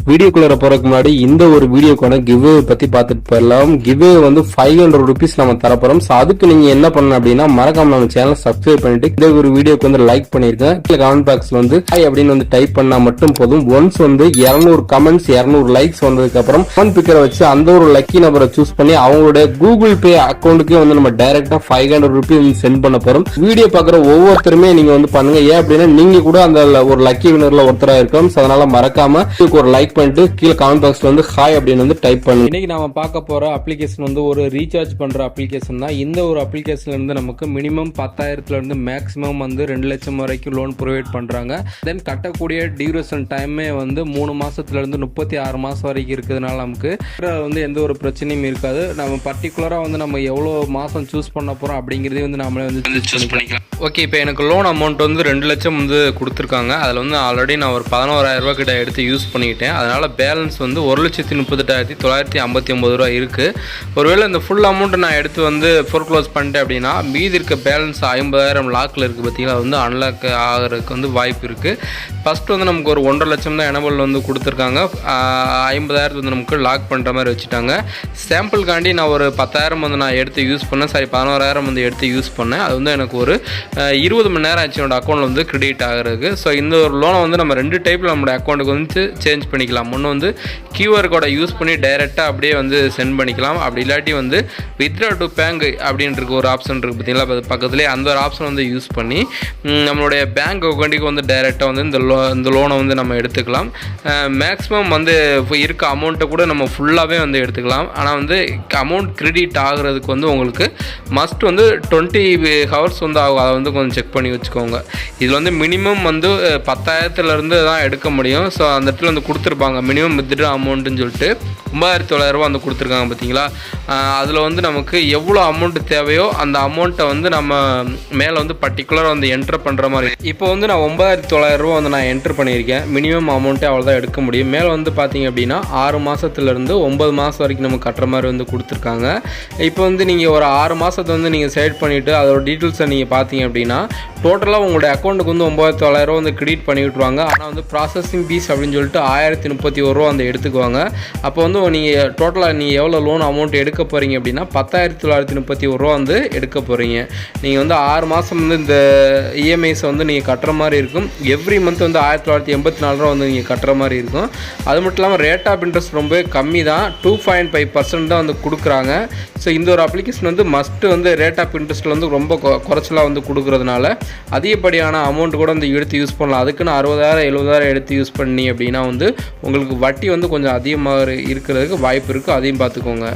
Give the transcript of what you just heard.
வீடியோக்குள்ள போறதுக்கு முன்னாடி இந்த ஒரு வீடியோக்கான கிவ்வே பத்தி பார்த்துட்டு போயிடலாம். கிவ்வே வந்து 500 rupees நம்ம தரப்போறோம். அதுக்கு நீங்க என்ன பண்ணணும் அப்படின்னா மறக்காம நம்ம சேனல் சப்ஸ்கிரைப் பண்ணிட்டு இந்த ஒரு வீடியோக்கு வந்து லைக் பண்ணிருக்கேன். கீழே கமெண்ட் பாக்ஸ்ல வந்து ஹாய் அப்படின்னு வந்து டைப் பண்ணா மட்டும் போதும். ஒன்ஸ் வந்து 200 கமெண்ட்ஸ் 200 லைக்ஸ் வந்ததுக்கு அப்புறம் கமெண்ட் பிக்கரை வச்சு அந்த ஒரு லக்கி நம்பரை சூஸ் பண்ணி அவங்களுடைய கூகுள் பே அக்கௌண்ட்டுக்கே வந்து நம்ம டைரக்டா 500 rupees சென்ட் பண்ண போறோம். வீடியோ பாக்குற ஒவ்வொருத்தருமே நீங்க வந்து பண்ணுங்க. ஏன் அப்படின்னா நீங்க கூட அந்த ஒரு லக்கி வினர்ல ஒருத்தரா இருக்கும். அதனால மறக்காம ஒரு லைக் பண்ணிட்டு கீழே கமெண்ட் பாக்ஸ்ல வந்து ஹாய் அப்படின்னு வந்து டைப் பண்ணுங்க. இன்னைக்கு நாம பார்க்க போற அப்ளிகேஷன் வந்து ஒரு ரீசார்ஜ் பண்ற அப்ளிகேஷன் தான். இந்த ஒரு அப்ளிகேஷன்ல இருந்து நமக்கு மினிமம் 10,000 இருந்து மேக்ஸிமம் வந்து 2 லட்சம் வரைக்கும் லோன் ப்ரொவைட் பண்றாங்க. தென் கட்டக்கூடிய டியூரேஷன் டைமே வந்து 3 மாசத்துல இருந்து 36 மாசம் வரைக்கும் இருக்கிறதுனால நமக்கு வந்து எந்த ஒரு பிரச்சனையும் இருக்காது. நம்ம பர்டிகுலரா வந்து நம்ம எவ்வளவு மாசம் சூஸ் பண்ண போறோம் அப்படிங்கறதே வந்து நாமளே வந்து சூஸ் பண்ணிக்கலாம். ஓகே, இப்போ எனக்கு லோன் அமௌண்ட் வந்து 2 லட்சம் வந்து கொடுத்துருக்காங்க. அதில் வந்து ஆல்ரெடி நான் ஒரு 11,000 ரூபா கிட்ட எடுத்து யூஸ் பண்ணிக்கிட்டேன். அதனால் பேலன்ஸ் வந்து 1,38,959 ரூபா இருக்குது. ஒருவேளை இந்த ஃபுல் அமௌண்ட்டை நான் எடுத்து வந்து ஃபோர்க்ளோஸ் பண்ணிட்டேன் அப்படின்னா மீதி இருக்க பேலன்ஸ் 50,000 லாக்கில் இருக்குது. பார்த்தீங்கன்னா அது வந்து அன்லாக் ஆகிறதுக்கு வந்து வாய்ப்பு இருக்குது. ஃபஸ்ட்டு வந்து நமக்கு ஒரு 1.5 லட்சம் தான் எனபிள் வந்து கொடுத்துருக்காங்க. 50,000 வந்து நமக்கு லாக் பண்ணுற மாதிரி வச்சுட்டாங்க. சாம்பிளுக்காண்டி நான் ஒரு 10,000 வந்து நான் எடுத்து யூஸ் பண்ணேன். 11,000 வந்து எடுத்து யூஸ் பண்ணேன். அது வந்து எனக்கு ஒரு 20 மணி நேரம் ஆச்சு என்னோட அக்கௌண்ட்டில் வந்து கிரெடிட் ஆகிறதுக்கு. ஸோ இந்த ஒரு லோனை வந்து நம்ம 2 டைப்பில் நம்மளோட அக்கௌண்ட்டுக்கு வந்து சேஞ்ச் பண்ணிக்கலாம். ஒன்று வந்து கியூஆர் கோடை யூஸ் பண்ணி டைரெக்டாக அப்படியே வந்து சென்ட் பண்ணிக்கலாம். அப்படி இல்லாட்டி வந்து வித்ட்ரா டு பேங்க் அப்படின்ட்டு ஒரு ஆப்ஷன் இருக்குது பார்த்தீங்களா, பக்கத்துலேயே அந்த ஒரு ஆப்ஷன் வந்து யூஸ் பண்ணி நம்மளுடைய பேங்க் அக்கௌண்ட்டுக்கு வந்து டைரெக்டாக வந்து இந்த லோனை வந்து நம்ம எடுத்துக்கலாம். மேக்ஸிமம் வந்து இருக்க அமௌண்ட்டை கூட நம்ம ஃபுல்லாகவே வந்து எடுத்துக்கலாம். ஆனால் வந்து அமௌண்ட் கிரெடிட் ஆகிறதுக்கு வந்து உங்களுக்கு மஸ்ட் வந்து 20 ஹவர்ஸ் வந்து ஆகும். அதை வந்து கொஞ்சம் செக் பண்ணி வச்சுக்கோங்க. இதில் வந்து மினிமம் வந்து 10,000 தான் எடுக்க முடியும். ஸோ அந்த இடத்துல வந்து கொடுத்துருப்பாங்க மினிமம் வித்ட்ரா அமௌண்ட்டுன்னு சொல்லிட்டு 9,900 ரூபா வந்து கொடுத்துருக்காங்க பார்த்தீங்களா. அதில் வந்து நமக்கு எவ்வளோ அமௌண்ட் தேவையோ அந்த அமௌண்ட்டை வந்து நம்ம மேலே வந்து பர்டிகுலராக வந்து என்ட்ரு பண்ணுற மாதிரி. இப்போ வந்து நான் 9,900 ரூபா வந்து நான் என்ட்ரு பண்ணியிருக்கேன். மினிமம் அமௌண்ட்டே அவ்வளோதான் எடுக்க முடியும். மேலே வந்து பார்த்தீங்க அப்படின்னா 6 மாதத்துலேருந்து 9 மாதம் வரைக்கும் நம்ம கட்டுற மாதிரி வந்து கொடுத்துருக்காங்க. இப்போ வந்து நீங்கள் ஒரு 6 மாதத்தை வந்து நீங்கள் செலக்ட் பண்ணிவிட்டு அதோட டீட்டெயில்ஸை நீங்கள் பார்த்தீங்க அப்படின்னா டோட்டலாக உங்களுடைய அக்கௌண்ட்டுக்கு வந்து 9,900 ரூபா வந்து கிரெடிட் பண்ணி விட்ருவாங்க. ஆனால் வந்து ப்ராசஸிங் ஃபீஸ் அப்படின்னு சொல்லிட்டு 1,031 ரூபா வந்து எடுத்துக்குவாங்க. அப்போ வந்து நீங்கள் டோட்டலாக நீங்கள் எவ்வளோ லோன் அமௌண்ட் எடுக்க போகிறீங்க அப்படின்னா 10,931 ரூபா வந்து எடுக்க போகிறீங்க. நீங்கள் வந்து 6 மாதம் வந்து இந்த இஎம்ஐஸை வந்து நீங்கள் கட்டுற மாதிரி இருக்கும். எவ்ரி மந்த் வந்து 1,984 ரூபா வந்து நீங்கள் கட்டுற மாதிரி இருக்கும். அது மட்டும் இல்லாமல் ரேட் ஆஃப் இன்ட்ரெஸ்ட் ரொம்ப கம்மி தான், 2.5% தான் வந்து கொடுக்குறாங்க. ஸோ இந்த ஒரு அப்ளிகேஷன் வந்து மஸ்ட்டு வந்து ரேட் ஆஃப் இன்ட்ரெஸ்ட்டில் வந்து ரொம்ப குறைச்சலாக வந்து கொடுக்குறதுனால அதிகப்படியான அமௌண்ட் கூட வந்து எடுத்து யூஸ் பண்ணலாம். அதுக்குன்னு 60,000 70,000 எடுத்து யூஸ் பண்ணி அப்படின்னா வந்து உங்களுக்கு வட்டி வந்து கொஞ்சம் அதிகமாக இருக்கிறதுக்கு வாய்ப்பு இருக்குது. அதையும் பார்த்துக்கோங்க.